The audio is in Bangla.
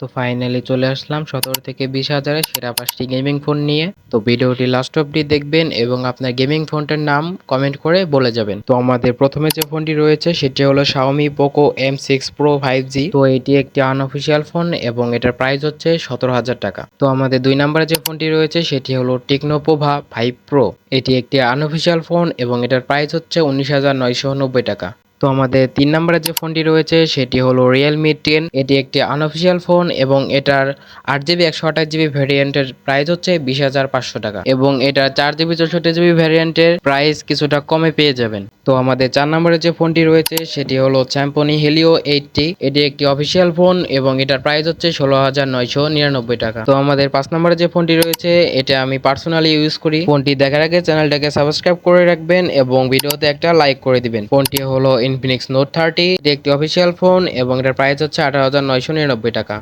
তো ফাইনালি চলে আসলাম 17 থেকে 20,000 সেরা 5টি গেমিং ফোন নিয়ে। তো ভিডিওটি লাস্ট অবধি দেখবেন এবং আপনার গেমিং ফোনটার নাম কমেন্ট করে বলে যাবেন। তো আমাদের প্রথমে যে ফোনটি রয়েছে সেটি হলো Xiaomi Poco M6 Pro 5G। তো এটি একটি আনঅফিসিয়াল ফোন এবং এটার প্রাইস হচ্ছে 17,000 টাকা। তো আমাদের 2 নম্বরে যে ফোনটি রয়েছে সেটি হলো Tecno Pova 5 Pro। এটি একটি আনঅফিসিয়াল ফোন এবং এটার প্রাইস হচ্ছে 19,990 টাকা। তো আমাদের 3 নম্বরে যে ফোনটি রয়েছে সেটি হলো Realme 10। এটি একটি আনঅফিসিয়াল ফোন এবং এটার 8GB 128GB ভ্যারিয়েন্টের প্রাইস হচ্ছে 20,500 টাকা এবং এটার 4GB 64GB ভ্যারিয়েন্টের প্রাইস কিছুটা কমে পেয়ে যাবেন। তো আমাদের 4 নম্বরে যে ফোনটি রয়েছে সেটি হলো Symphony Helio 80। এটি একটি অফিসিয়াল ফোন এবং এটার প্রাইস হচ্ছে 16,999 টাকা। তো আমাদের 5 নম্বরে যে ফোনটি রয়েছে এটা আমি পার্সোনালি ইউজ করি। ফোনটি দেখার আগে চ্যানেলটাকে সাবস্ক্রাইব করে রাখবেন এবং ভিডিওতে একটা লাইক করে দিবেন। ফোনটি হলো Infinix Note 30। এটি একটি অফিসিয়াল ফোন এবং এটার প্রাইস হচ্ছে 18,999 টাকা।